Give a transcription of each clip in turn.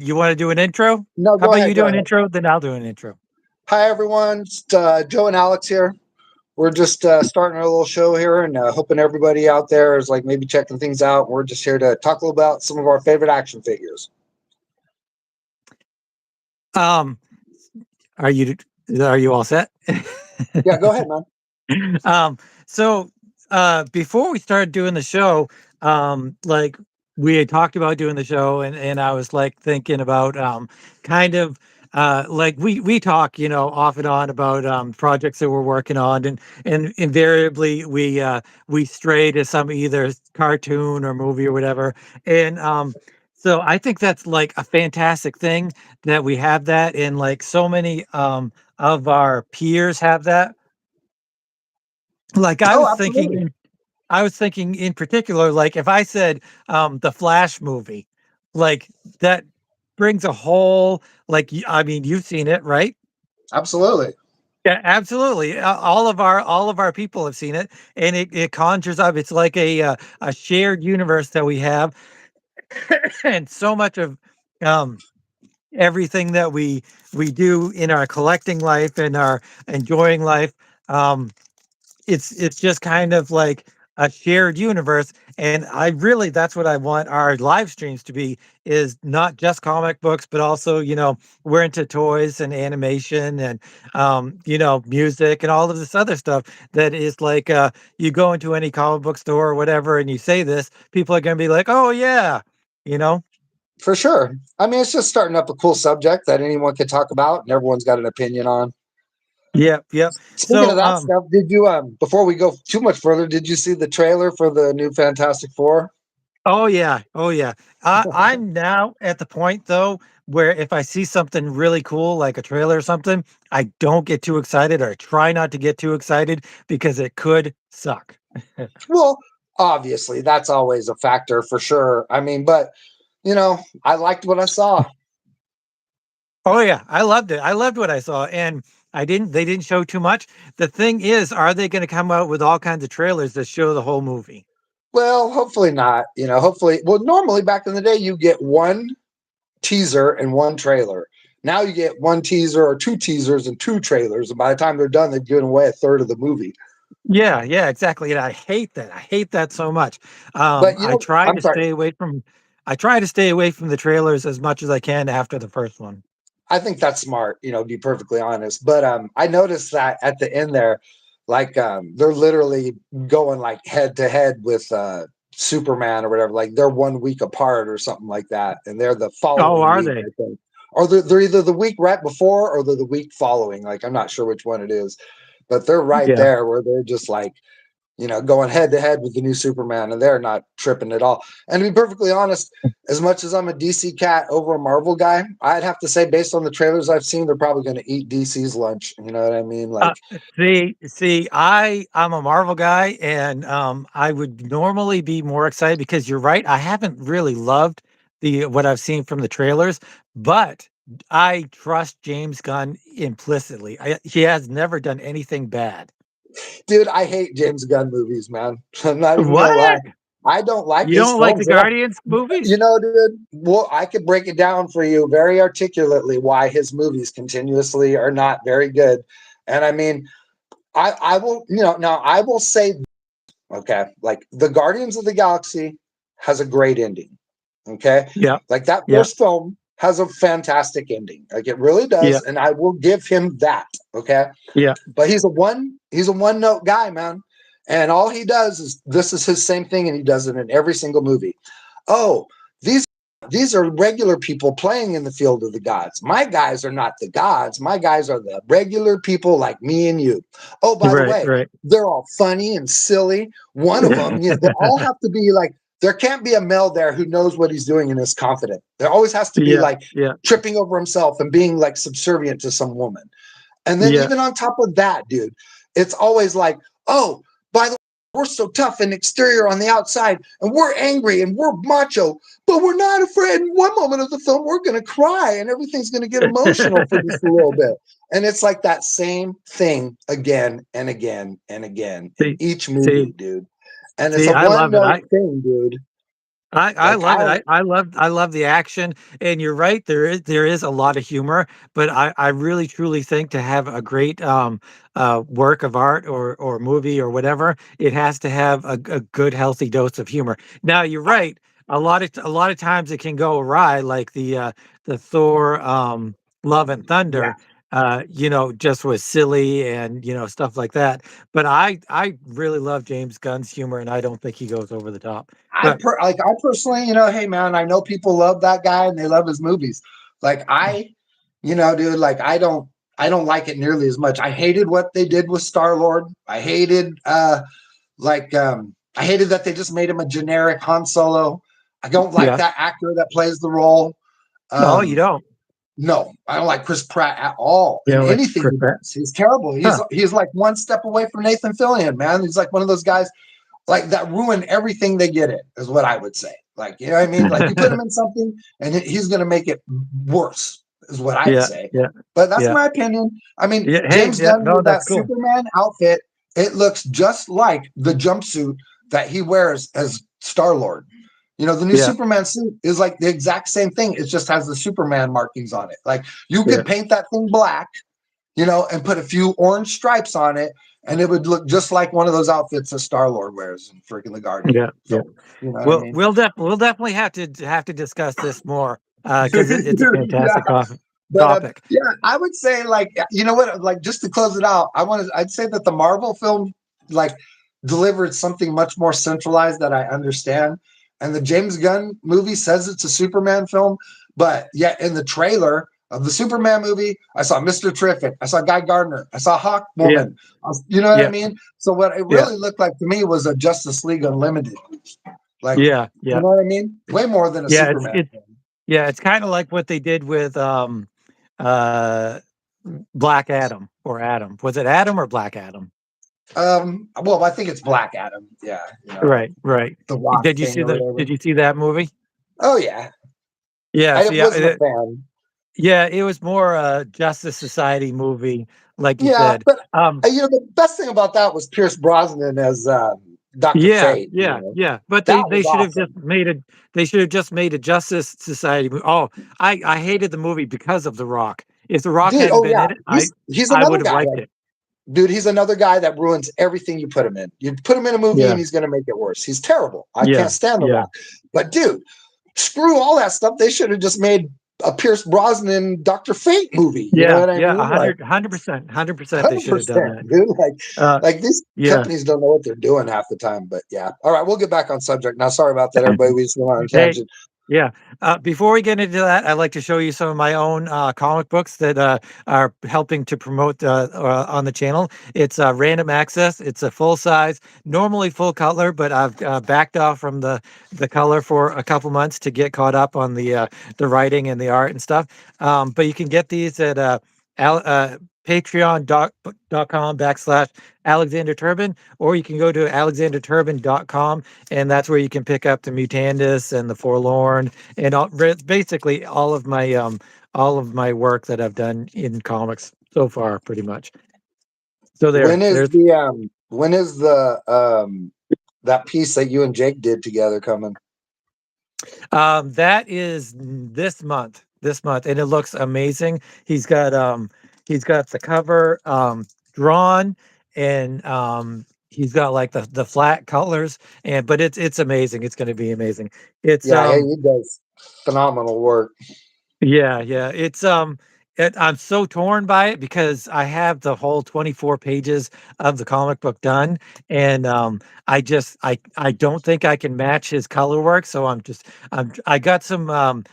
You want to do an intro? No, How go about you ahead. do Go an ahead. intro, then I'll do an intro. Hi, everyone. It's, Joe and Alex here. We're just starting our little show here and hoping everybody out there is like maybe checking things out. We're just here to talk a little about some of our favorite action figures. Um, are you are you all set? Yeah, go ahead, man. um, so before we started doing the show, like we had talked about doing the show, and I was like thinking about kind of like we talk, off and on about projects that we're working on, and invariably we stray to some either cartoon or movie or whatever, and so I think that's like a fantastic thing that we have that, and like so many of our peers have that. Like, Oh, absolutely. I was thinking in particular, like, if I said, the Flash movie, like, that brings a whole like, I mean, you've seen it, right? Absolutely. Yeah, absolutely. All of our people have seen it, and it conjures up it's like a shared universe that we have, and so much of, um, everything that we do in our collecting life and our enjoying life, um it's just kind of like a shared universe, and I really that's what I want our live streams to be, is not just comic books, but also, we're into toys and animation and, music and all of this other stuff that is like, you go into any comic book store or whatever and you say this, people are gonna be like, "Oh, yeah," you know? For sure. I mean, it's just starting up a cool subject that anyone can talk about and everyone's got an opinion on. Yep, yep. Speaking of So, that stuff, did you, before we go too much further, did you see the trailer for the new Fantastic Four? oh yeah, oh yeah. I'm now at the point though where if I see something really cool, like a trailer or something, I don't get too excited or try not to get too excited because it could suck. Well, obviously, that's always a factor for sure. I mean, but I liked what I saw. Oh yeah, I loved it. I loved what I saw, and they didn't show too much. The thing is, are they going to come out with all kinds of trailers that show the whole movie? Well, hopefully not. Hopefully, well, normally back in the day, you get one teaser and one trailer. Now you get one teaser or two teasers and two trailers, and by the time they're done, they've given away a third of the movie. Yeah, yeah, exactly. And I hate that. I hate that so much. But I try I'm to sorry. stay away from I try to stay away from the trailers as much as I can after the first one. I think that's smart. To be perfectly honest. But I noticed that at the end there, like they're literally going like head to head with Superman or whatever. Like they're 1 week apart or something like that, and they're the Oh, following are week, they? I think. Or they're either the week right before or they're the week following. Like I'm not sure which one it is, but they're right Yeah. there where they're just like going head to head with the new Superman, and they're not tripping at all. And to be perfectly honest, as much as I'm a DC cat over a Marvel guy, I'd have to say, based on the trailers I've seen, they're probably going to eat DC's lunch. You know what I mean? Uh, Like, I'm a Marvel guy, and I would normally be more excited because you're right. I haven't really loved the what I've seen from the trailers, but I trust James Gunn implicitly. He has never done anything bad. dude, I hate James Gunn movies, man. I'm not even gonna lie. What? I don't like You his don't like the films. They don't, Guardians movies? dude. Well, I could break it down for you very articulately why his movies continuously are not very good. And I mean, I will, now I will say, okay, like the Guardians of the Galaxy has a great ending. Okay, Yeah, like that yeah, first film has a fantastic ending. Like it really yeah, does, and I will give him that. Okay, yeah. but he's a one note guy, man. And all he does is this is his same thing, and he does it in every single movie. Oh, these these are regular people playing in the field of the gods. My guys are not the gods. My guys are the regular people like me and you. Oh, by the Right, way, right. they're all funny and silly. One of them, they all have to be like, there can't be a male there who knows what he's doing and is confident. There always has to be Yeah, like yeah, tripping over himself and being like subservient to some woman. And then yeah. even on top of that, dude, it's always like, oh, by the way, we're so tough and exterior on the outside, and we're angry and we're macho, but we're not afraid. In one moment of the film, we're going to cry and everything's going to get emotional for just a little bit. And it's like that same thing again and again and again in See, each see, movie, dude. And it's see, a I one love it. note thing, dude. I Like love it. I love the action, and you're right. There is a lot of humor, but I really truly think to have a great work of art or movie or whatever, it has to have a good healthy dose of humor. Now you're right. A lot of times it can go awry, like the Thor Love and yeah. Thunder. Just was silly and stuff like that. But I really love James Gunn's humor, and I don't think he goes over the top. But I personally, hey man, I know people love that guy and they love his movies. Like dude, like I don't like it nearly as much. I hated what they did with Star-Lord. I hated that they just made him a generic Han Solo. I don't like yeah. that actor that plays the role. Oh, you Um, don't? no, I don't like Chris Pratt at all You in know, like anything Chris he Pratt? does. He's terrible. He's Huh. he's like one step away from Nathan Fillion, man. He's like one of those guys like that ruin everything they get in, is what I would say. Like, you know what I mean? Like you put him in something and he's going to make it worse, is what I'd Yeah, say. yeah, But that's yeah. my opinion. I mean, Yeah, hey, James yeah, Gunn no, with that's that cool. Superman outfit, it looks just like the jumpsuit that he wears as Star-Lord. The new Yeah, Superman suit is like the exact same thing. It just has the Superman markings on it. Like you yeah, could paint that thing black, and put a few orange stripes on it, and it would look just like one of those outfits that Star-Lord wears in freaking The Guardian. yeah, yeah. So, you know what I We'll mean? we'll definitely have to discuss this more, because it's a Dude, fantastic yeah. But topic. yeah, I would say like you know what, like just to close it out, I'd say that the Marvel film like delivered something much more centralized that I understand. And the James Gunn movie says it's a Superman film, but yet in the trailer of the Superman movie, I saw Mr. Terrific, I saw Guy Gardner, I saw Hawk Yeah, Woman. You know what I yeah, mean? So what it yeah, really looked like to me was a Justice League Unlimited. Like, yeah, you yeah, know what I mean? Way more than a yeah. It's Superman it's film. yeah, it's kind of like what they did with uh Black Adam or Adam. Was it Adam or Black Adam? Well, I think it's Black Adam. Yeah, Right, right. the Rock Did you thing see or the whatever. Did you see that movie? Oh yeah, Yeah, I see, wasn't a fan. yeah, it was more a Justice Society movie, like you Yeah, said. but Um, the best thing about that was Pierce Brosnan as Doctor yeah, Fate. yeah, yeah. But That they was should have just awesome. made a Justice Society movie. Oh, I hated the movie because of The Rock. If The Rock Dude, hadn't oh been yeah, in it, he's I another would have guy. liked Like, it. dude, he's another guy that ruins everything you put him in. You put him in a movie Yeah, and he's going to make it worse. He's terrible. I yeah, can't stand The yeah, Rock. But dude, screw all that stuff. They should have just made a Pierce Brosnan Doctor Fate movie. You know yeah, what I yeah. mean? Like 100%, 100%. They should have done 100%, that. dude. Like, Uh, like these yeah. companies don't know what they're doing half the time. But yeah. All right, we'll get back on subject now. Sorry about that, everybody. We just went on a Hey, tangent. yeah. Before we get into that, I'd like to show you some of my own comic books that are helping to promote on the channel. It's Random Access. It's a full size, normally full color, but I've backed off from the color for a couple months to get caught up on the writing and the art and stuff. But you can get these at patreon.com/Alexander Turbin, or you can go to alexanderturbin.com, and that's where you can pick up the Mutandis and the Forlorn and basically all of my work that I've done in comics so far, pretty much. So there's When is the that piece that you and Jake did together coming? that is this month, and it looks amazing. He's got the cover drawn, and he's got like the flat colors, and but it's amazing. It's going to be amazing. It's Yeah, he does phenomenal work. Yeah, yeah. I'm so torn by it because I have the whole 24 pages of the comic book done, and I don't think I can match his color work. So I got some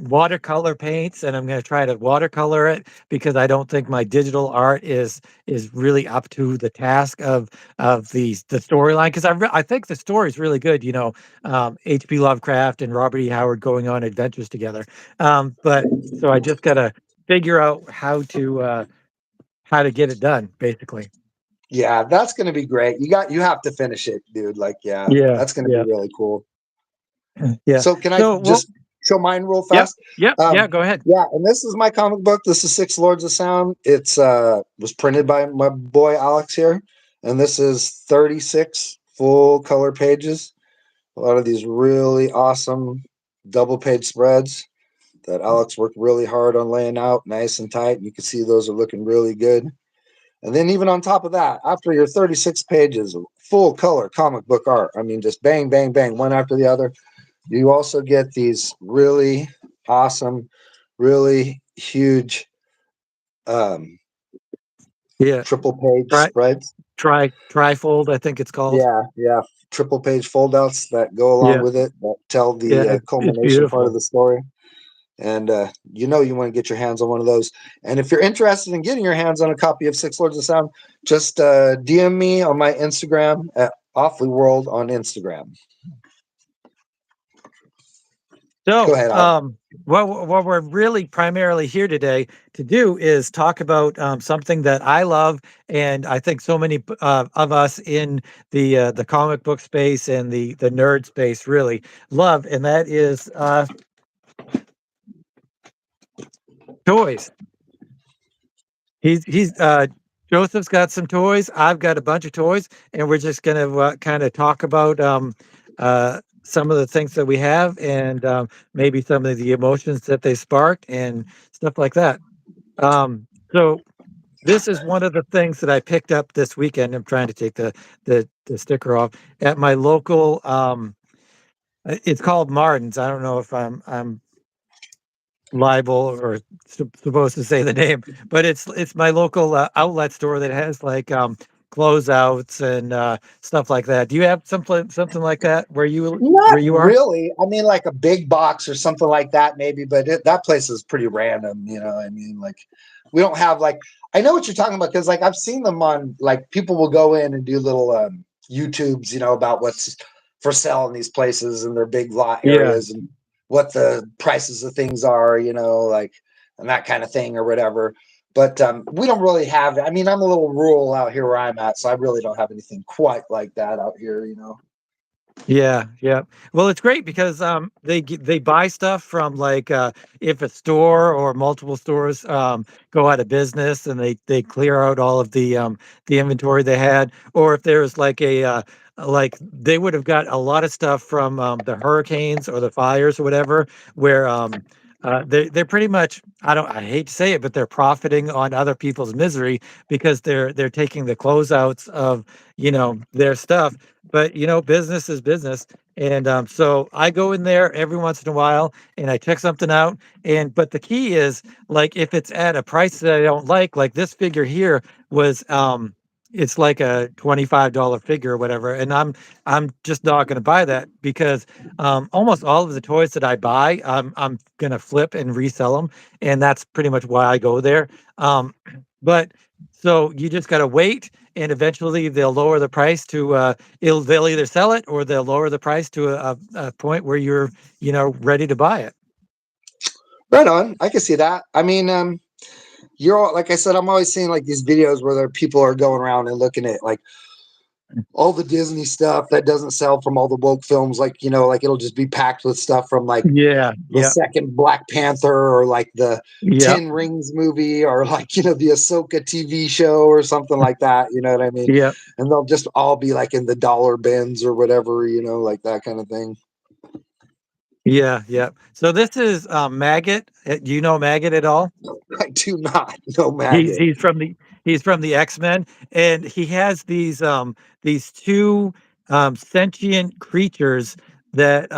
watercolor paints, and I'm going to try to watercolor it because I don't think my digital art is really up to the task of the storyline, because I think the story is really good. H.P. Lovecraft and Robert E. Howard going on adventures together. But so I just gotta figure out how to get it done, basically. Yeah, that's gonna be great. You have to finish it, dude. Like, yeah, Yeah, that's gonna be yeah, really cool. yeah. So can I So well, just show mine real yep, fast? yep, yeah. Go ahead. Yeah, and this is my comic book. This is Six Lords of Sound. It's was printed by my boy Alex here, and this is 36 full color pages. A lot of these really awesome double page spreads that Alex worked really hard on laying out nice and tight. You can see those are looking really good. And then even on top of that, after your 36 pages of full color comic book art, I mean, just bang, bang, bang, one after the other, you also get these really awesome, really huge Yeah. triple page Tri spreads. trifold, I think it's called. Yeah, yeah. Triple page fold outs that go along Yeah. with it that tell Yeah, the it's culmination part of beautiful. the story. And you know you want to get your hands on one of those. And if you're interested in getting your hands on a copy of Six Lords of Sound, just DM me on my Instagram at Awfully World on Instagram. Go So, ahead, Alex. what we're really primarily here today to do is talk about something that I love, and I think so many of us in the comic book space and the nerd space really love, and that is toys. He's Joseph's got some toys. I've got a bunch of toys, and we're just gonna kind of talk about some of the things that we have, and maybe some of the emotions that they sparked, and stuff like that. So this is one of the things that I picked up this weekend. I'm trying to take the sticker off at my local. It's called Martin's. I don't know if I'm liable or supposed to say the name, but it's my local outlet store that has like closeouts and stuff like that. Do you have something like that Not where you are? really. I mean, like a big box or something like that, maybe, but that place is pretty random. You know, I mean, like, we don't have like, I know what you're talking about because, like, I've seen them on, like, people will go in and do little YouTubes, you know, about what's for sale in these places and their big lot Yeah, areas and what the prices of things are, you know, like, and that kind of thing or whatever. But we don't really have, I mean, I'm a little rural out here where I'm at, so I really don't have anything quite like that out here, you know. yeah, yeah. Well, it's great because they buy stuff from like if a store or multiple stores go out of business and they clear out all of the inventory they had, or if there's like like they would have got a lot of stuff from the hurricanes or the fires or whatever, where they're pretty much, I hate to say it, but they're profiting on other people's misery because they're taking the closeouts of their stuff. But business is business, and so I go in there every once in a while and I check something out. And but the key is, like, if it's at a price that I don't like this figure here was it's like a $25 figure or whatever, and I'm just not going to buy that because almost all of the toys that I buy, I'm going to flip and resell them, and that's pretty much why I go there. But so you just got to wait, and eventually they'll lower the price to they'll either sell it or they'll lower the price to a point where you're ready to buy it. Right on. I can see that. I mean, you're all, like I said, I'm always seeing like these videos where there people are going around and looking at like all the Disney stuff that doesn't sell from all the woke films. Like, you know, like it'll just be packed with stuff from like Yeah, the yeah, second Black Panther or like the yep, Ten Rings movie or like, you know, the Ahsoka TV show or something like that. You know what I mean? yep, And they'll just all be like in the dollar bins or whatever, you know, like that kind of thing. yeah, yeah. So this is Maggot. Do you know Maggot at all? I do not know He's maggot. he's from the he's from the X-Men, and he has these two sentient creatures that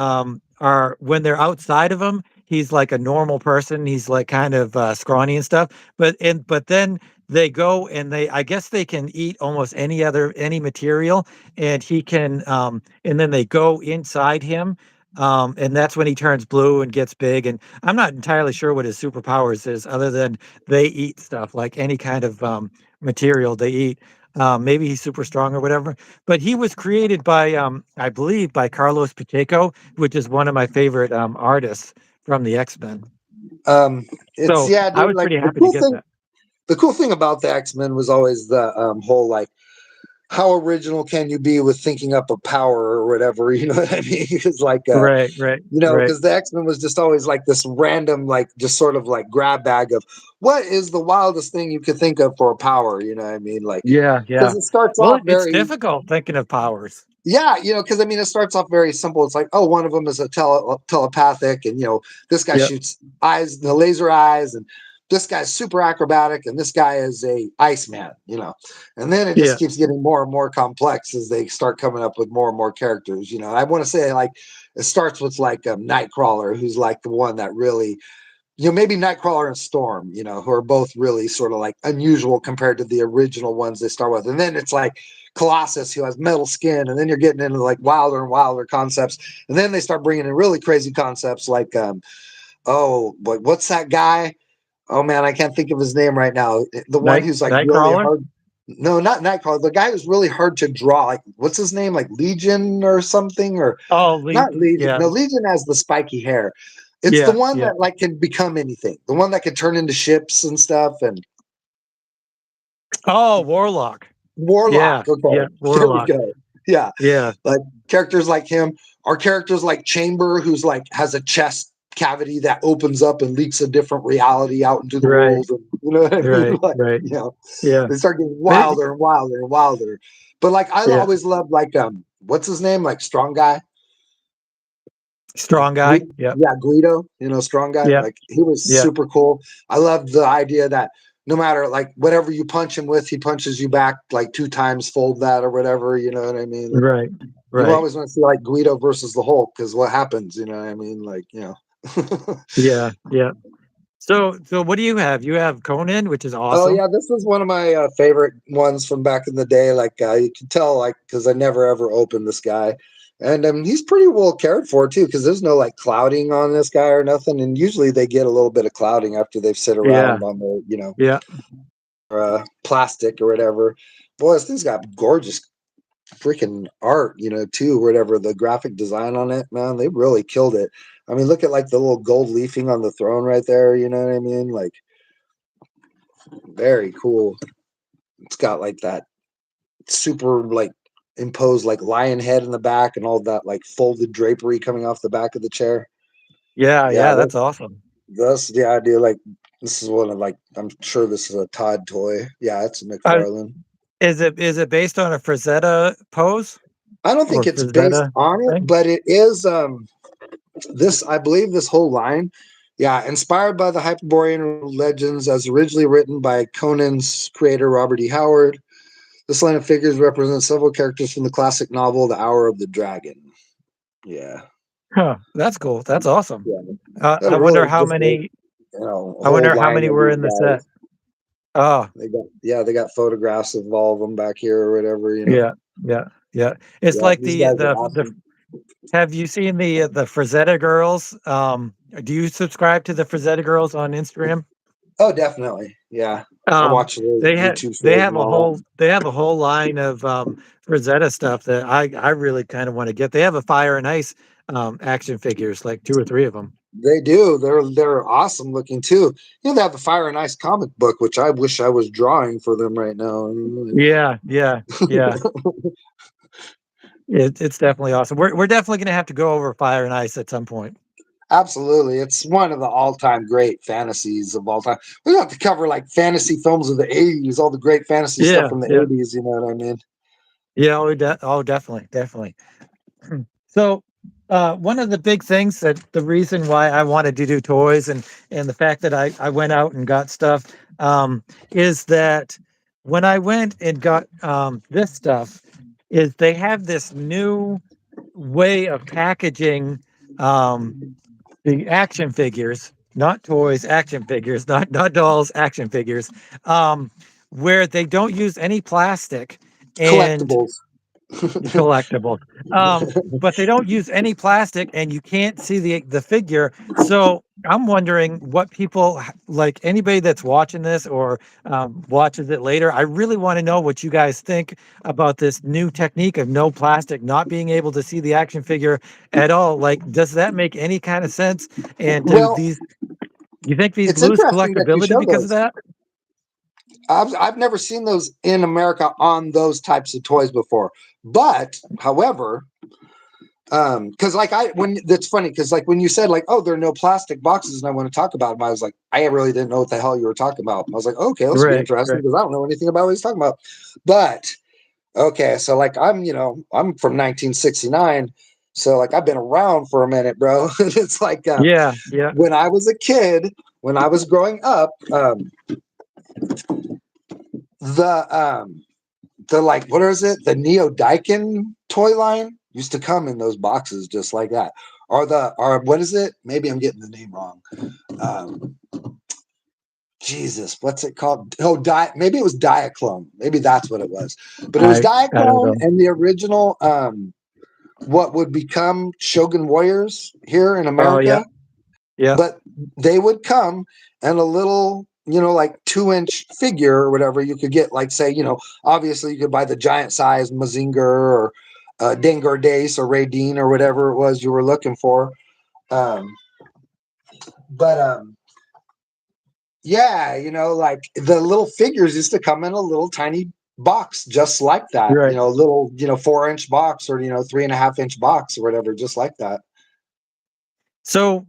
are, when they're outside of him, he's like a normal person. He's like kind of scrawny and stuff. But then they go and I guess they can eat almost any material, and he can and then they go inside him. And that's when he turns blue and gets big. And I'm not entirely sure what his superpowers is, other than they eat stuff like any kind of material they eat. Maybe he's super strong or whatever. But he was created by, I believe, by Carlos Pacheco, which is one of my favorite artists from the X-Men. It's So yeah, I dude. was Like pretty happy to get that. the cool thing about the X-Men was always the whole like how original can you be with thinking up a power or whatever, you know what I mean? It's like Right, right, you know, right. because the X-Men was just always like this random, like just sort of like grab bag of what is the wildest thing you could think of for a power, you know what I mean? Like Yeah, because yeah. it starts Well, off it's very difficult thinking of powers. Yeah, because I mean, it starts off very simple. It's like, oh, one of them is a telepathic, and this guy Yeah. shoots eyes, the laser eyes, and this guy's super acrobatic, and this guy is a Iceman. And then it just Yeah. keeps getting more and more complex as they start coming up with more and more characters. I want to say like it starts with like Nightcrawler, who's like the one that really, maybe Nightcrawler and Storm, who are both really sort of like unusual compared to the original ones they start with. And then it's like Colossus, who has metal skin, and then you're getting into like wilder and wilder concepts. And then they start bringing in really crazy concepts like, what's that guy? Oh man, I can't think of his name right now. The one who's like really Nightcrawler. hard. No, not Nightcrawler. The guy who's really hard to draw. Like, what's his name? Like Legion or something, or Oh, not Legion. yeah. No, Legion has the spiky hair. It's the Yeah. one Yeah. that like can become anything. The one that can turn into ships and stuff. And Oh, Warlock. Yeah. Warlock. Yeah. Okay, there we Warlock. go. Yeah, Yeah. like characters like him are characters like Chamber, who's like has a chest cavity that opens up and leaks a different reality out into the Right. world. And you know what I mean? Right. Like, Right. Yeah. they start getting But wilder and wilder and wilder. But like I yeah. always loved like what's his name? Like Strong Guy. Strong guy. Yeah. Yeah, Guido, Strong Guy. Yeah. Like he was Yeah. super cool. I loved the idea that no matter like whatever you punch him with, he punches you back like 2 times, fold that or whatever. You know what I mean? And Right. you Right. always want to see like Guido versus the Hulk because what happens? You know what I mean? Like Yeah. Yeah. So what do you have? You have Conan, which is Oh awesome. yeah, this was one of my favorite ones from back in the day. Like you can tell, like because I never ever opened this guy, and he's pretty well cared for too, because there's no like clouding on this guy or nothing. And usually they get a little bit of clouding after they've sit Yeah. around on the Yeah. plastic or whatever. Boy, this thing's got gorgeous freaking art, too. Whatever the graphic design on it, man, they really killed it. I mean, look at like the little gold leafing on the throne right there. You know what I mean? Like very cool. It's got like that super like imposed like lion head in the back and all that like folded drapery coming off the back of the chair. Yeah. Yeah, Yeah. That's awesome. that's the idea. Like this is one of like I'm sure this is a Todd toy. Yeah, it's a Uh, McFarlane. is it based on a Frazetta pose I don't or think it's based Frazetta on it, thing? but it is this I believe this whole line, yeah, inspired by the Hyperborean legends as originally written by Conan's creator Robert E. Howard. This line of figures represents several characters from the classic novel The Hour of the Dragon. Yeah. Huh. That's cool. That's awesome. Yeah. I That wonder really how just a many. I whole wonder how line many of were these in the set. guys. Oh, They got photographs of all of them back here or whatever. yeah, yeah, yeah. It's Yeah, like these the guys are the the. awesome. Have you seen the Frazetta girls? Do you subscribe to the Frazetta girls on Instagram? Oh, definitely. Yeah. I Um, watch those they have YouTube they shows have and a all whole that. they have a whole line of Frazetta stuff that I really kind of want to get. They have a Fire and Ice action figures, like 2 or 3 of them. They do. They're awesome looking too. They have the Fire and Ice comic book, which I wish I was drawing for them right now. Yeah, yeah, yeah. It's definitely awesome. We're definitely gonna have to go over Fire and Ice at some point. Absolutely. It's one of the all-time great fantasies of all time. We have to cover like fantasy films of the 80s, all the great fantasy stuff Yeah, from the yeah, 80s, you know what I mean? yeah. Definitely, definitely. So, one of the big things that the reason why I wanted to do toys and the fact that I went out and got stuff is that when I went and got this stuff, is they have this new way of packaging the action figures, not toys, action figures, not dolls, action figures, um, where they don't use any plastic and Collectibles. collectibles. But they don't use any plastic, and you can't see the figure. So I'm wondering what people like. Anybody that's watching this or watches it later, I really want to know what you guys think about this new technique of no plastic, not being able to see the action figure at all. Like, does that make any kind of sense? And do Well, these? You think these it's lose interesting that you collectability show because of those. that? I've never seen those in America on those types of toys before. But, however, because like when that's funny because like when you said like, oh, there are no plastic boxes and I want to talk about them, I was like, I really didn't know what the hell you were talking about. I was like, okay, this will be Right, interesting right. because I don't know anything about what he's talking about. But Okay, so like I'm from 1969, so like I've been around for a minute, bro. It's like Yeah, yeah. when I was a kid, when I was growing up, the like what is it? The Neo Daikin toy line used to come in those boxes just like that. Or what is it? Maybe I'm getting the name wrong. Um, Jesus, what's it called? Oh, maybe it was Diaclone. Maybe that's what it was. But it was I don't Diaclone know. and the original what would become Shogun Warriors here in Oh yeah, America. yeah. But they would come and a little, like 2-inch figure or whatever you could get, like say, obviously you could buy the giant size Mazinger or Dengar Dace or Raideen or whatever it was you were looking for. Um, but yeah, like the little figures used to come in a little tiny box just like that, Right. a little, 4-inch box or, 3.5-inch box or whatever, just like that. So,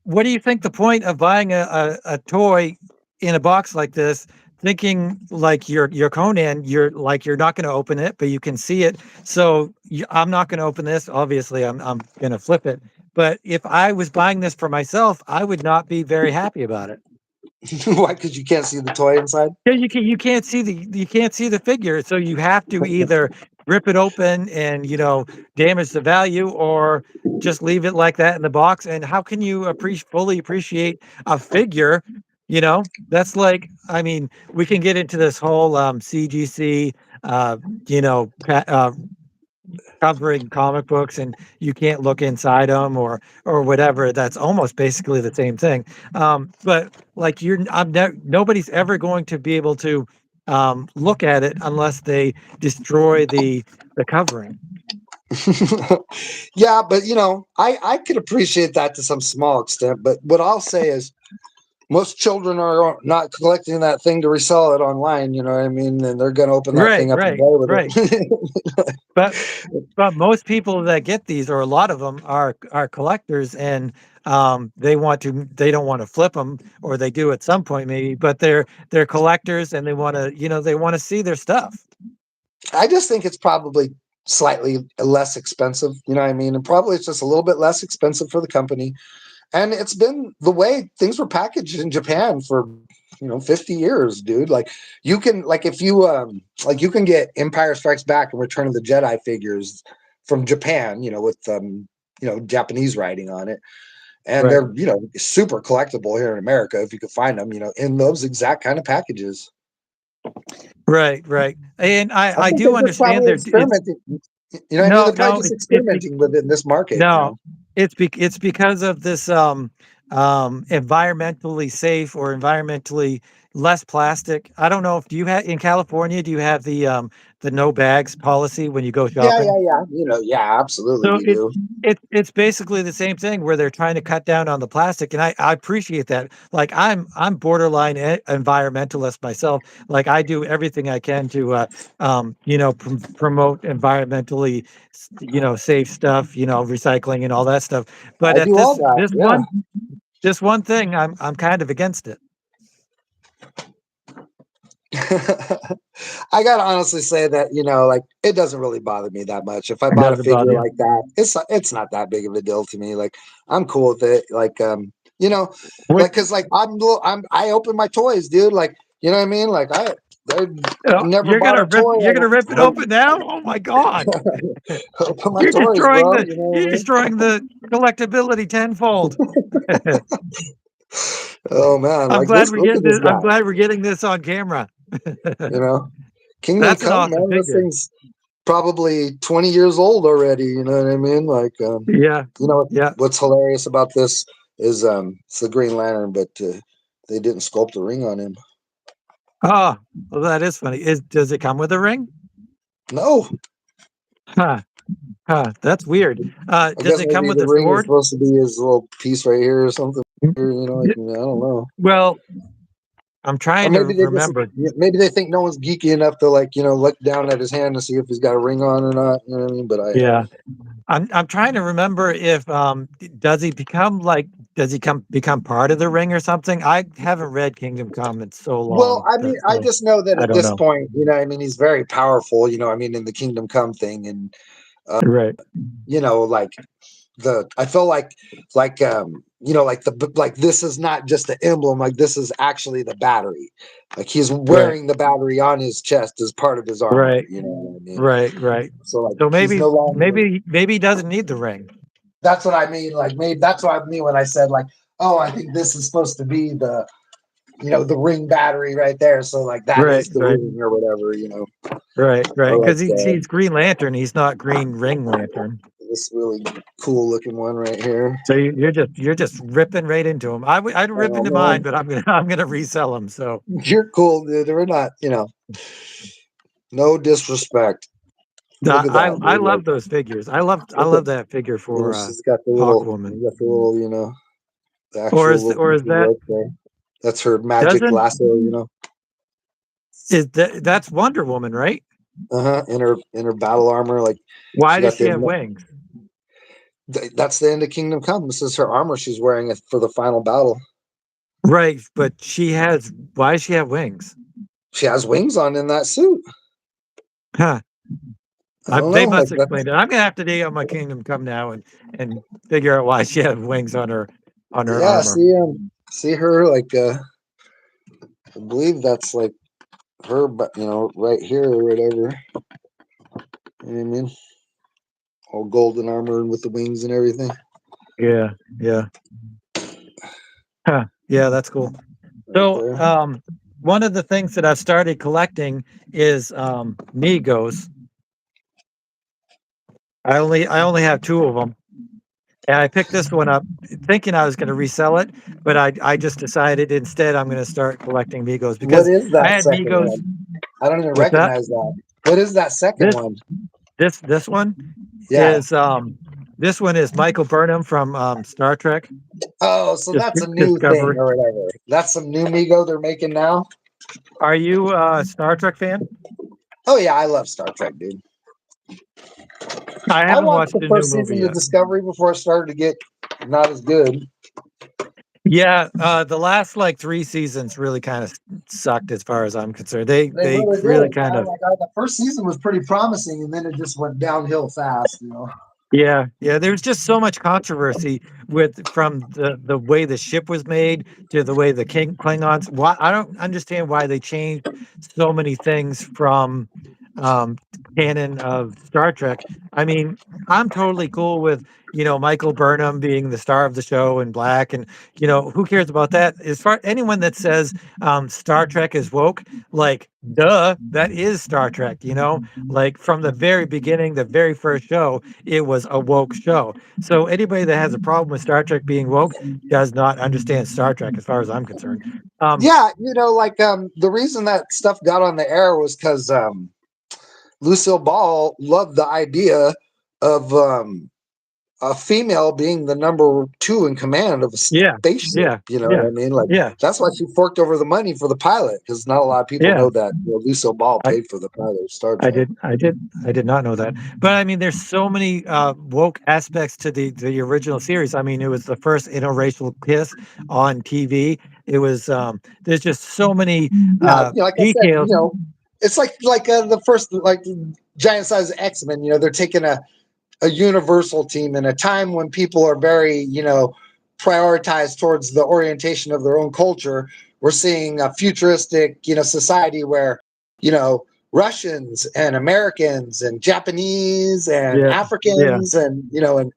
what do you think the point of buying a toy in a box like this, thinking like you're Conan, you're not going to open it, but you can see it. So I'm not going to open this. Obviously, I'm going to flip it. But if I was buying this for myself, I would not be very happy about it. Why? Because you can't see the toy inside. Yeah, you can't see the figure, so you have to either rip it open and, damage the value or just leave it like that in the box, and how can you fully appreciate a figure, That's like I mean, we can get into this whole, CGC, uh, pa covering comic books and you can't look inside them or whatever. That's almost basically the same thing. But like nobody's ever going to be able to look at it unless they destroy the covering. Yeah, but I could appreciate that to some small extent. But what I'll say is most children are not collecting that thing to resell it online, you know what I mean? And they're gonna open that Right, thing up and right, play with right. it. But but most people that get these, or a lot of them, are collectors, and they don't want to flip them, or they do at some point maybe, but they're collectors, and they want to see their stuff. I just think it's probably slightly less expensive, you know what I mean? And probably it's just a little bit less expensive for the company. And it's been the way things were packaged in Japan for 50 years, dude. Like you can like if you like you can get Empire Strikes Back and Return of the Jedi figures from Japan, with Japanese writing on it. And Right. they're, super collectible here in America if you could find them, in those exact kind of packages. Right, right. And I I think do they're just understand probably it's experimenting. You know what I mean? no, They're probably no, just experimenting with it in this market, no, it's because of this, environmentally safe or environmentally less plastic. I don't know if do you have in California, do you have the no bags policy when you go Yeah, shopping? yeah, yeah. Yeah, absolutely So we do. it's basically the same thing where they're trying to cut down on the plastic, and I appreciate that. Like I'm borderline environmentalist myself. Like I do everything I can to promote environmentally safe stuff, recycling and all that stuff. But I at do all that. this one thing, I'm kind of against it. Yeah. I gotta honestly say that, like it doesn't really bother me that much. If I It bought a doesn't bother figure you. like that, it's not that big of a deal to me. Like I'm cool with it. Like you know, What, like because like I open my toys, dude. Like you know what I mean? Like I never bought a toy. you're gonna rip it open now? Oh my God. Open my toys, bro. You know You're what I mean? destroying the collectability tenfold. Oh man, like this. Look at this I'm guy. glad we're getting this on camera. You know, Kingdom That's an Come, awesome man. This figure. thing's probably 20 years old already. You know what I mean? Like, Yeah, yeah. what's hilarious about this is it's the Green Lantern, but they didn't sculpt a ring on him. Oh, well, that is funny. Does it come with a ring? No, Huh, huh. That's weird. I Does guess it come maybe with the a ring is sword? supposed to be his little piece right here or something. Like, Y- I don't know. Well, I'm Or trying to maybe remember. maybe they think no one's geeky enough to like look down at his hand to see if he's got a ring on or not. You know what I mean? But Yeah, I'm trying to remember if does he become like does he become part of the ring or something? I haven't read Kingdom Come in so Well, long, I mean, I so just know that I at don't this know. point, I mean, he's very powerful, I mean, in the Kingdom Come thing. And, Right, like I feel like this is not just the emblem, like this is actually the battery. Like he's right, wearing the battery on his chest as part of his armor, right, you know what I mean? right. So like So he's maybe no longer. maybe he doesn't need the ring. That's what I mean. Like maybe that's what I mean when I said like, oh, I think this is supposed to be the ring battery right there. So like that Right, is the right, ring or whatever, right. or like Because he's Green Lantern. He's not Green Ring Lantern. this really cool looking one right here. So you're just ripping right into him. I'd rip Oh into mine, man, but I'm gonna resell them. So you're cool, dude. We're not, no disrespect. Look at that, I dude. Like, love those figures. I look at, love that figure for she's got Hawkwoman. the Or actual is little or piece is of that rope there. That's her magic doesn't lasso. is that's Wonder Woman, right? In her battle armor, like Why she does got she have wings? that's the end of Kingdom Come. This is her armor she's wearing it for the final battle. Right, but why does she have wings? She has wings on in that suit. Huh. I don't They know, like must that's explain it. I'm gonna have to dig on my Kingdom Come now and figure out why she has wings on her yeah. armor. See her like I believe that's like her, but right here or whatever. You know what I mean? All golden armor and with the wings and everything. Yeah, yeah. Huh. Yeah, that's cool. Right So, there. one of the things that I've started collecting is Migos. I only have two of them, and I picked this one up thinking I was going to resell it, but I just decided instead I'm going to start collecting Migos What because is I that had second Migos. one? I don't even What's that? recognize that. What is that second This one? this one Yeah. is this one is Michael Burnham from Star Trek Oh, so that's a new thing Discovery. or whatever. That's some new Migo they're making now. Are you a Star Trek fan? Oh yeah, I love Star Trek, dude. I I haven't watched watched the the new first movie season of yet. Discovery before it started to get not as good. Yeah, the last like three seasons really kind of sucked as far as I'm concerned. They They they really really did, kind man. of Like the first season was pretty promising, and then it just went downhill fast. yeah. There's just so much controversy from the way the ship was made to the way the Klingons. Why I don't understand why they changed so many things from um, canon of Star Trek. I mean, I'm totally cool with Michael Burnham being the star of the show in black, and who cares about that? As far anyone that says Star Trek is woke, like duh, that is Star Trek. Like from the very beginning, the very first show it was a woke show. So anybody that has a problem with Star Trek being woke does not understand Star Trek, as far as I'm concerned. Um, Yeah, like the reason that stuff got on the air was because Lucille Ball loved the idea of a female being the number two in command of a yeah, spaceship. yeah, You know what yeah, I mean? Like yeah, that's why she forked over the money for the pilot because not a lot of people yeah. know that Lucille Ball I, paid for the pilot of Star I Trek. did, I did, I did not know that. But I mean, there's so many woke aspects to the original series. I mean, it was the first interracial kiss on TV. It was there's just so many Yeah, like I said, details. it's like the first like giant size X-Men. They're taking a universal team in a time when people are very prioritized towards the orientation of their own culture. We're seeing a futuristic society where you know Russians and Americans and Japanese and Yeah, yeah, Africans and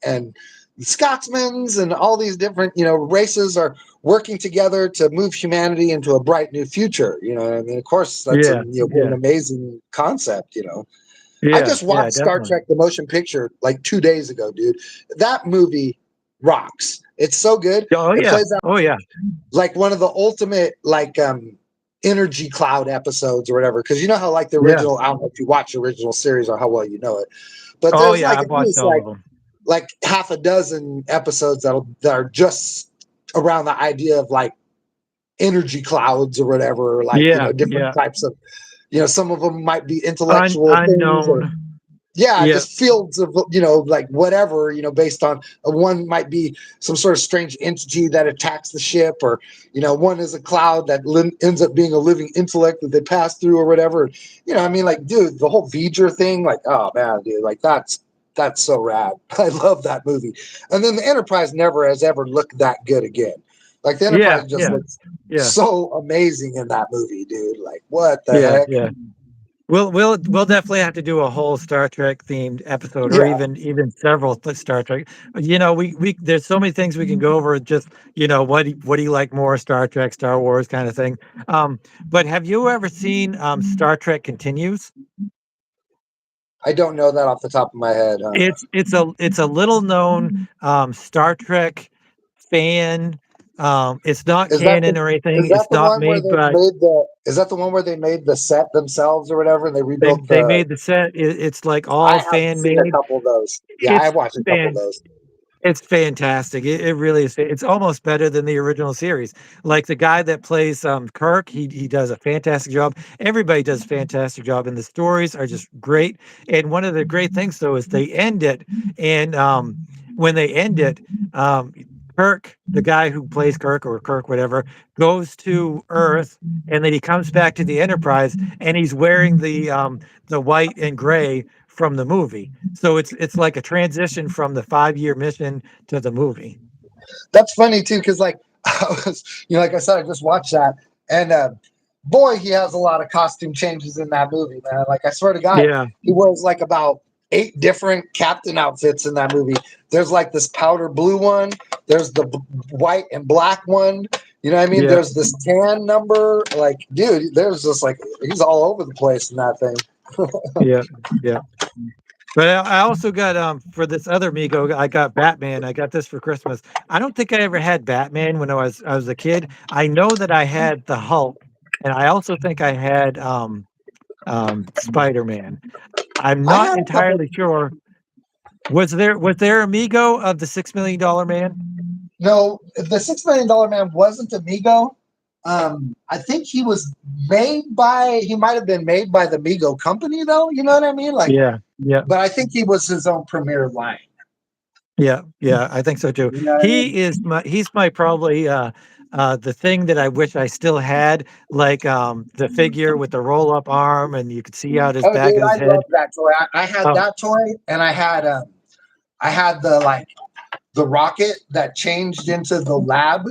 and Scotsmans and all these different races are working together to move humanity into a bright new future. I mean, of course, that's yeah, an yeah, amazing concept. I yeah, just yeah, watched Star definitely. Trek the motion picture like 2 days ago, dude. That movie rocks. It's so good. Oh It yeah, plays out oh yeah, like one of the ultimate like energy cloud episodes or whatever. Because you know how like the yeah. original, I don't know if you watch the original series or how well you know it, but Oh there's yeah, like I've at watched least all of them. like half a dozen episodes that are just around the idea of like energy clouds or whatever, like Yeah, different yeah. types of some of them might be intellectual things or Unknown. Yeah, Yeah. just fields of, like whatever, based on one might be some sort of strange entity that attacks the ship, or one is a cloud that ends up being a living intellect that they pass through or whatever. I mean, like, dude, the whole V'ger thing, like, oh man, dude, like that's so rad. I love that movie. And then the Enterprise never has ever looked that good again. Like the Yeah. Enterprise just Yeah. looks Yeah. so amazing in that movie, dude. Like, what the Yeah. heck? Yeah. We'll definitely have to do a whole Star Trek themed episode, or Yeah. even several Star Trek. We there's so many things we can go over. Just what do you like more, Star Trek, Star Wars kind of thing. But have you ever seen Star Trek Continues? I don't know that off the top of my head. It's a little known Star Trek fan. It's not Is that the canon or is anything. that It's the not one where made they by made the is that the one where they made the set themselves or whatever and they rebuilt they the made the set. It's like I all have fan seen a made. couple of those. Yeah, I It's watched a couple of fan those. It's fantastic. It really is. It's almost better than the original series. Like the guy that plays Kirk, he does a fantastic job. Everybody does a fantastic job, and the stories are just great. And one of the great things though is they end it, and when they end it, um, Kirk, the guy who plays Kirk or Kirk, whatever, goes to Earth, and then he comes back to the Enterprise, and he's wearing the white and gray from the movie. So it's like a transition from the 5-year mission to the movie. That's funny too, because like I was, like I said, I just watched that, and boy, he has a lot of costume changes in that movie, man. Like I swear to God, Yeah, he wears like about 8 different captain outfits in that movie. There's like this powder blue one. There's the white and black one. You know what I mean? yeah, There's this tan number. Like, dude, there's just like he's all over the place in that thing. yeah, yeah. But I also got for this other Migo, I got Batman. I got this for Christmas. I don't think I ever had Batman when I was a kid. I know that I had the Hulk, and I also think I had Spider-Man. I'm I not had a couple. entirely sure. Was there Amigo of the $6 million Man? No, the $6 million man wasn't Amigo. I think he was made by. He might have been made by the Migo company, though. You know what I mean? Like, Yeah, yeah. but I think he was his own premier line. Yeah, yeah, I think so too. You know what I mean? He's my probably the thing that I wish I still had, like the figure with the roll up arm and you could see out his Oh, back dude, of his I love head. that toy. I had Oh, that toy, and I had the like the rocket that changed into the lab.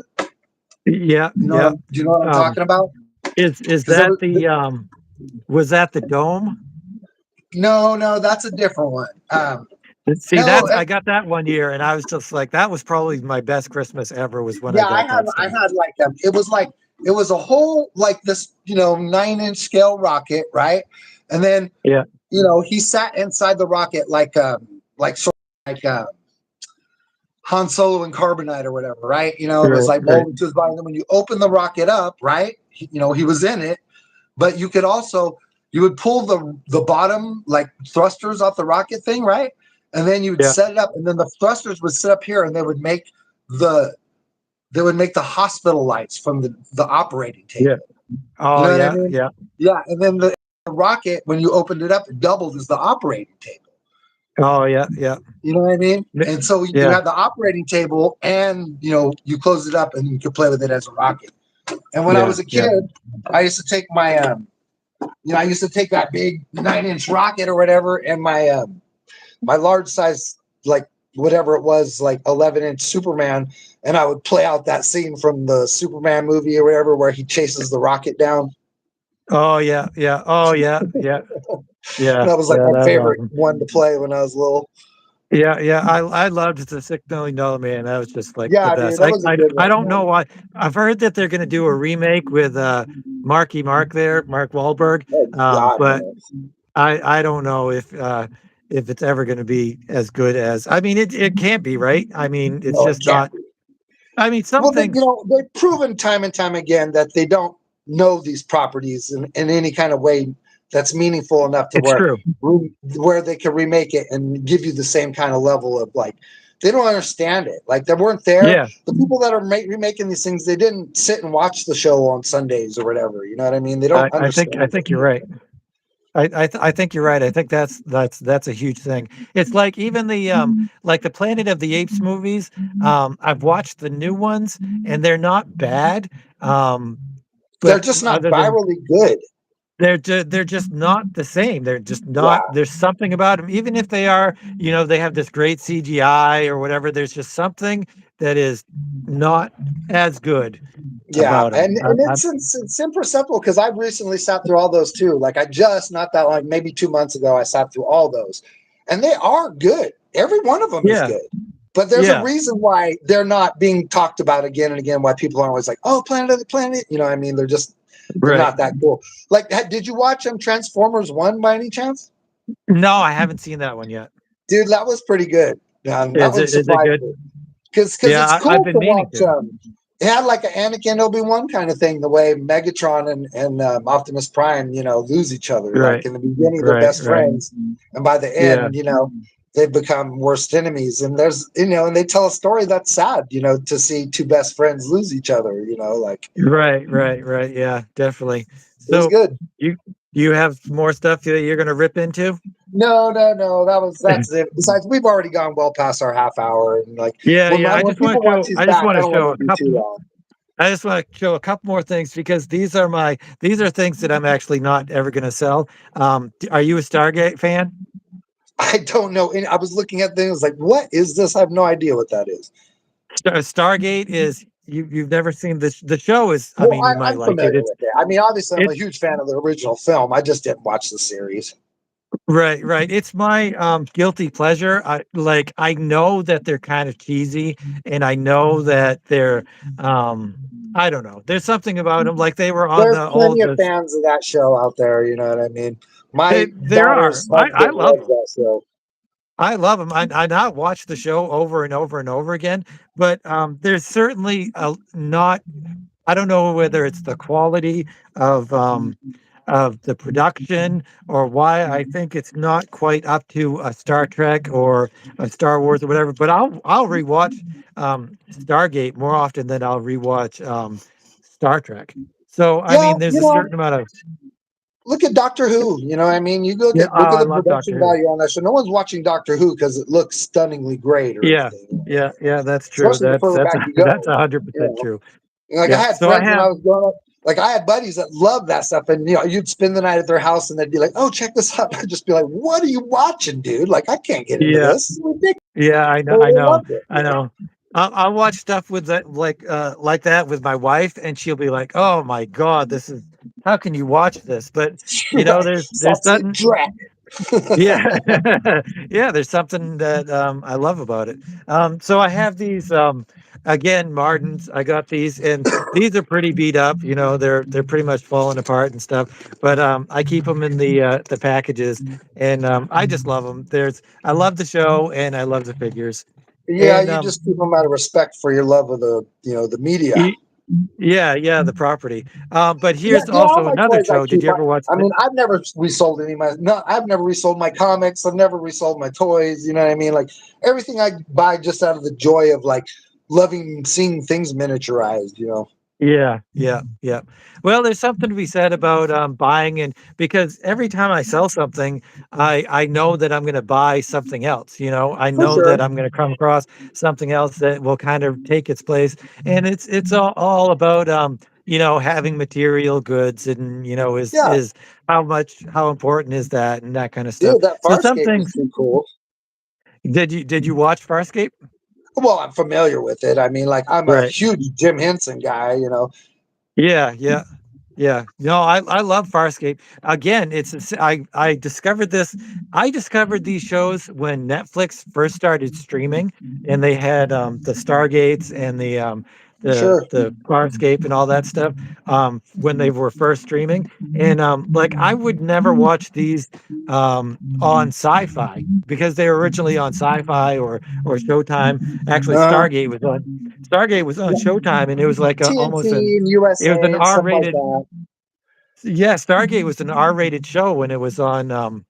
yeah, You know what yeah. I'm? Do you know what I'm Um talking about? is Because there that was the was that the dome? no, that's a different one. See, No, that's I got that one year and I was just like that was probably my best Christmas ever was when I yeah, got that I stuff. had like it was a whole like this 9-inch scale rocket, right? And then Yeah, he sat inside the rocket like sort of like Han Solo and Carbonite or whatever, right? It was right, like right. molded to his body. And then when you open the rocket up, right? He was in it, but you could also you would pull the bottom like thrusters off the rocket thing, right? And then you would Yeah, set it up, and then the thrusters would sit up here, and the they would make the hospital lights from the operating yeah. table. You Oh know what I yeah, mean? yeah. Yeah, and then the rocket when you opened it up, it doubled as the operating table. Oh yeah, yeah. You know what I mean? Mi- And so you Yeah, had the operating table, and you close it up, and you could play with it as a rocket. And when I yeah, was a yeah. kid, I used to take my I used to take that big 9-inch rocket or whatever, and my large size like whatever it was like 11-inch Superman, and I would play out that scene from the Superman movie or whatever where he chases the rocket down. Oh yeah, yeah. Oh yeah, yeah, yeah, That was like yeah. my That's favorite awesome. one to play when I was little. Yeah, yeah. I loved the $6 million Man. That was just like the Yeah, dude, best. that I was a I good I one, don't know man. why. I've heard that they're going to do a remake with Marky Mark there, Mark Wahlberg. Oh God, But man. I don't know if it's ever going to be as good as. I mean, it can't be, right? I mean, it's No, it just can't not. be. I mean, some Well, things. they've proven time and time again that they don't know these properties in any kind of way that's meaningful enough to It's true. where they can remake it and give you the same kind of level of like they don't understand it. Like they weren't there. Yeah, The people that are remaking these things, they didn't sit and watch the show on Sundays or whatever. You know what I mean? They don't I think understand I it. think you're right. I think you're right. I think that's a huge thing. It's like even like the Planet of the Apes movies. I've watched the new ones and they're not bad. Um, They're but just not other than virally good. they're just not the same. They're just Yeah, not. There's something about them, even if they are, they have this great CGI or whatever. There's just something that is not as good yeah, about them. and it's super simple because I've recently sat through all those too. Like I just not that long, maybe 2 months ago, I sat through all those, and they are good. Every one of them is Yeah, good. But there's a yeah, reason why they're not being talked about again and again. Why people are always like, "Oh, Planet of the Planet," you know? What I mean, they're right. not that cool. Like, did you watch Transformers One by any chance? No, I haven't seen that one yet. Dude, that was pretty good. That Is one it surprised good? me because Yeah, it's I've cool been to meaning watch. to. It had like an Anakin Obi-Wan kind of thing, the way Megatron and Optimus Prime, lose each other. Like Right, in the beginning, they're right, best right. friends, and by the Yeah, end, they've become worst enemies. And and they tell a story that's sad, to see two best friends lose each other. Like right, right, right. Yeah, definitely. it was So good. you you have more stuff that you're gonna rip into? No, no, no. That's it. Besides, we've already gone well past our half hour, and like Yeah, when yeah. when people watch these I just back, want I to don't want show them a to be too couple. long. I just want to show a couple more things because these are things that I'm actually not ever gonna sell. Are you a Stargate fan? I don't know. And I was looking at things like, what is this? I have no idea what that is. Stargate is you've never seen this. The show is. I Well, mean, you might I'm like it. familiar with it. I mean, obviously, I'm a It's huge fan of the original film. I just didn't watch the series. Right, right. It's my, guilty pleasure. I know that they're kind of cheesy, and I know that I don't know. There's something about them. Like, they were on There's the plenty old of fans of that show out there. You know what I mean? My there are. daughter's I husband love loves them. that show. I love them. I not watch the show over and over and over again, but, there's certainly not I don't know whether it's the quality of, the production or why I think it's not quite up to a Star Trek or a Star Wars or whatever, but I'll rewatch, Stargate more often than I'll rewatch, Star Trek. So, I Yeah, mean, there's a certain amount of look at Doctor Who. You know what I mean? You look yeah, at oh, look at I the love production Doctor Who. value on that show. No one's watching Doctor Who because it looks stunningly great or Yeah, anything. yeah, yeah, that's true. Especially the further back you That's go. You 100% know, true. like I Yeah, had so I friends when have I was growing up. Like I had buddies that loved that stuff, and you'd spend the night at their house, and they'd be like, "Oh, check this out." I'd just be like, "What are you watching, dude? Like I can't get into yeah. this. It's ridiculous." Yeah, But I they know, loved it. I know. I'll watch stuff with that, like that with my wife, and she'll be like, "Oh my God, this is how can you watch this?" But Right? there's That's it. something, Dreck. yeah, yeah, there's something that I love about it. So I have these, again, Martins. I got these, and these are pretty beat up. They're pretty much falling apart and stuff. But I keep them in the packages, and I just love them. I love the show, and I love the figures. Yeah, And you just keep them out of respect for your love of the media. y- yeah, yeah, the property. But Yeah, here's yeah. All also my another toys I show. Did keep. you ever watch I mean, I've never resold any of my. No, I've never resold my comics. I've never resold my toys. You know what I mean? Like everything I buy just out of the joy of like loving seeing things miniaturized. Yeah, yeah, yeah. Well, there's something to be said about buying, and because every time I sell something, I know that I'm going to buy something else. I For know sure. that I'm going to come across something else that will kind of take its place, and it's all about having material goods, and Yeah, is how important is that and that kind of stuff. dude, that So some Farscape was things. too cool. Did you watch Farscape? Well, I'm familiar with it. I mean, like I'm a Right. huge Jim Henson guy. Yeah, yeah. Yeah. No, I love Farscape. Again, I discovered this. I discovered these shows when Netflix first started streaming, and they had the Stargates and Sure. the Farscape and all that stuff when they were first streaming. And like I would never watch these on Sci-Fi because they were originally on Sci-Fi or Showtime. Actually, Uh, Stargate was on Showtime, and it was like TNT and it was an USA and stuff like R-rated. that. Yeah, Stargate was an R-rated show when it was on, um,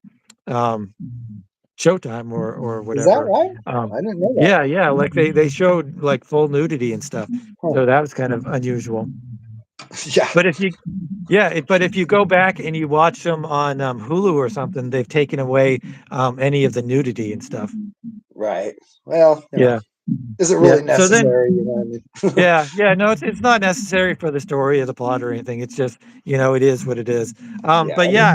Showtime or Is that whatever. right? Um, I didn't know yeah, like, they showed, like, full nudity and stuff, that. so that was kind of unusual. Yeah. But if you but if you go back and you watch them on, Hulu or something, they've taken away, any of the nudity and stuff. Right. Well, Yeah, is it yeah. really So then necessary? You know what I mean? yeah, yeah, no, it's not necessary for the story or the plot or anything. It's just, it is what it is. Yeah. But yeah,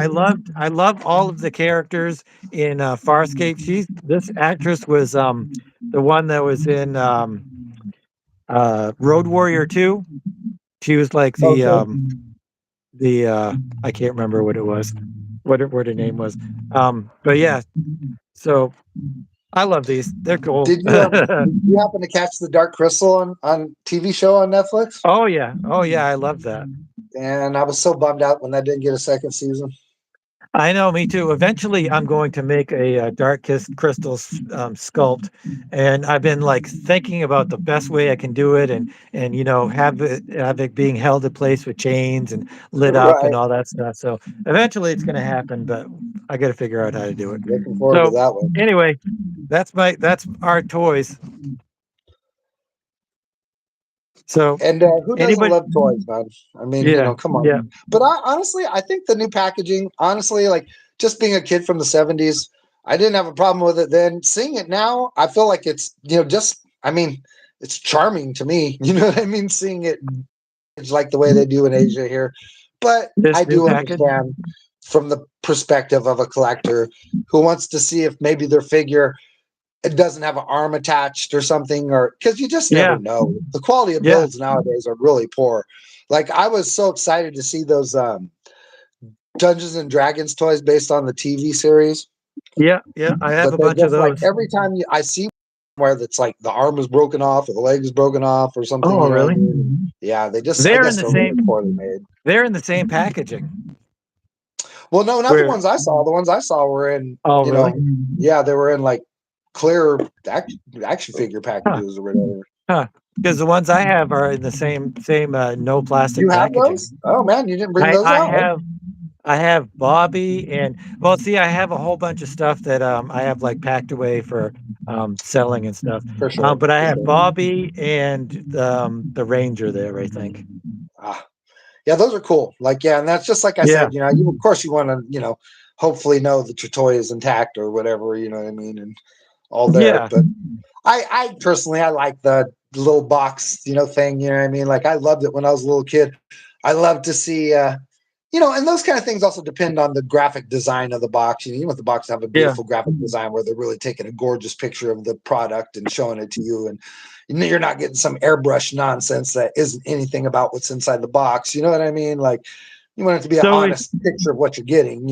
I love all of the characters in Farscape. This actress was the one that was in Road Warrior 2. She was like Okay. the I can't remember what it was, what her name was. But yeah, so I love these. They're cool. Did you happen to catch the Dark Crystal on TV show on Netflix? Oh yeah. Oh yeah, I love that. And I was so bummed out when that didn't get a second season. I know, me too. Eventually, I'm going to make a, dark crystal sculpt, and I've been like thinking about the best way I can do it, and have it being held in place with chains and lit up and Right. all that stuff. So eventually, it's going to happen, but I got to figure out how to do it. Looking forward to So that one. anyway, that's our toys. So And who doesn't anybody, love toys, man? I mean, yeah, come on. yeah, But honestly, I think the new packaging, honestly, like just being a kid from the 70s, I didn't have a problem with it then. Seeing it now, I feel like it's, I mean, it's charming to me. You know what I mean? Seeing it it's like the way they do in Asia here. But this I new do package. understand from the perspective of a collector who wants to see if maybe their figure it doesn't have an arm attached or something, or because you just never Yeah, know. The quality of yeah, builds nowadays are really poor. Like I was so excited to see those Dungeons and Dragons toys based on the TV series, yeah, yeah. I have but a they're bunch of just like those. every time I see where that's like the arm is broken off or the leg is broken off or something, Oh, you know what I really? mean? Yeah, I They're in guess the they're really same. poorly made. They're in the same packaging. Well, no, not the Where ones I saw. The ones I saw were in, oh, really? yeah, they were in like clear action figure Huh, packages or whatever. huh. Because the ones I have are in the same, no plastic You have packaging. those? Oh man, you didn't bring I those I out. have I have Bobby and well, see, I have a whole bunch of stuff that, I have, like, packed away for, selling and stuff. For sure, But I for have sure. Bobby and, the Ranger there, I think. Ah, yeah, those are cool. Like, yeah, and that's just like I Yeah, said. You of course you want to, hopefully know that your toy is intact or whatever. You know what I mean, and all there. yeah. But I personally, I like the little box, thing. You know what I mean? Like I loved it when I was a little kid. I love to see, and those kind of things also depend on the graphic design of the box. You want the box to have a Yeah. beautiful graphic design where they're really taking a gorgeous picture of the product and showing it to you. And you're not getting some airbrush nonsense that isn't anything about what's inside the box. You know what I mean? Like you want it to be an So if honest picture of what you're getting,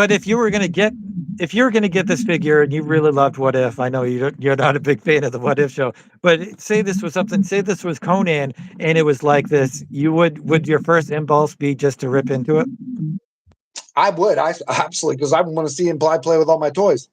if you were gonna get this figure and you really loved What If, I know you're not a big fan of the What If show, but say this was Conan and it was like this, would your first impulse be just to rip into it? I would. I absolutely because I want to see him play with all my toys.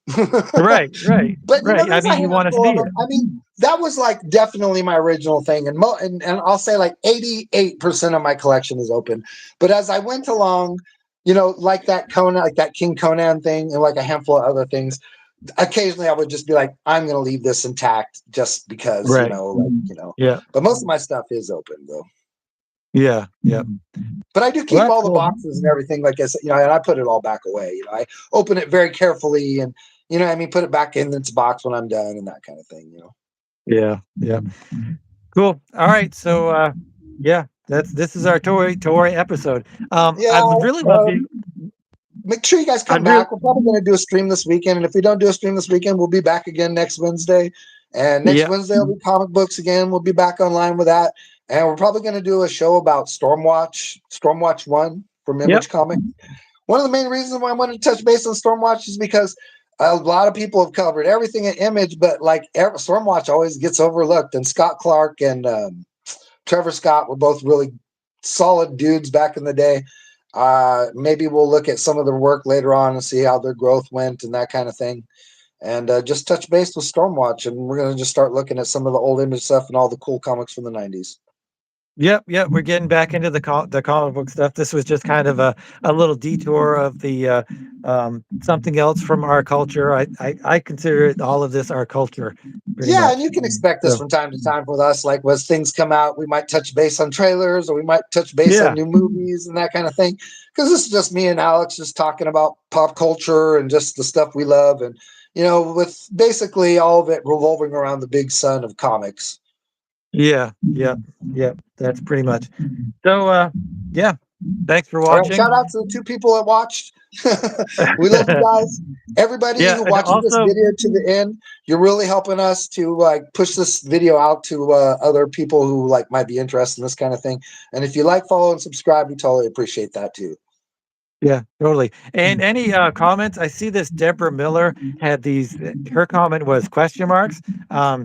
Right, right, But right. I there's a mean, you wanna handful of see them. it. I mean, that was like definitely my original thing, and I'll say like 88% of my collection is open. But as I went along, like that Conan, like that King Conan thing, and like a handful of other things, occasionally I would just be like, I'm going to leave this intact just because, Right. Yeah, But most of my stuff is open though. yeah, yeah. But I do Well, keep that's all the cool. boxes and everything, like I said, and I put it all back away. I open it very carefully and, I mean, put it back in its box when I'm done and that kind of thing. Yeah, yeah. Cool. Alright, so, yeah, this is our toy episode. I Yeah. would really love to Make sure you guys come I'd real back. We're probably going to do a stream this weekend. And if we don't do a stream this weekend, we'll be back again next Wednesday. And next Yeah, Wednesday will be comic books again. We'll be back online with that. And we're probably going to do a show about Stormwatch 1 from yep, Image Comics. One of the main reasons why I wanted to touch base on Stormwatch is because a lot of people have covered everything at Image, but like Stormwatch always gets overlooked. And Scott Clark and Trevor Scott were both really solid dudes back in the day. Maybe we'll look at some of their work later on and see how their growth went and that kind of thing. And just touch base with Stormwatch. And we're going to just start looking at some of the old Image stuff and all the cool comics from the 90s. Yep, yep, we're getting back into the comic book stuff. This was just kind of a little detour of the something else from our culture. I consider it all of this our culture, pretty Yeah, and much. you can expect this So from time to time with us. Like as things come out, we might touch base on trailers, or we might touch base on yeah, new movies and that kind of thing. Because this is just me and Alex just talking about pop culture and just the stuff we love, and with basically all of it revolving around the big sun of comics. yeah, yep, yep. That's pretty much. So yeah, thanks for All right, shout watching. out to the two people that watched. We love you guys. Everybody Yeah, who and watches this also video to the end, you're really helping us to like push this video out to other people who like might be interested in this kind of thing. And if you like, follow, and subscribe, we totally appreciate that too. yeah, totally. And any comments? I see this Deborah Miller had these. Her comment was question marks.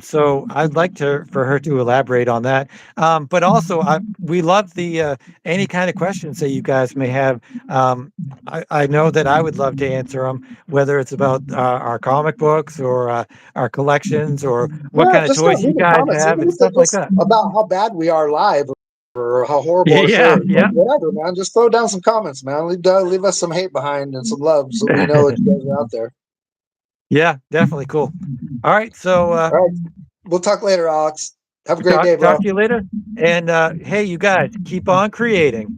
So I'd like to for her to elaborate on that. But also, we love the any kind of questions that you guys may have. I know that I would love to answer them, whether it's about our comic books or our collections or what Yeah, kind of just start toys you leaving guys comments, have even and if they're stuff like just that. about how bad we are live or how horrible our show Yeah, is. Like yeah. whatever, man. Just throw down some comments, man. Leave us some hate behind and some love so we know that you guys are out there. Yeah, definitely cool. All right, so All right. We'll talk later, Alex. Have a great talk day, talk bro. to you later. And hey, you guys, keep on creating.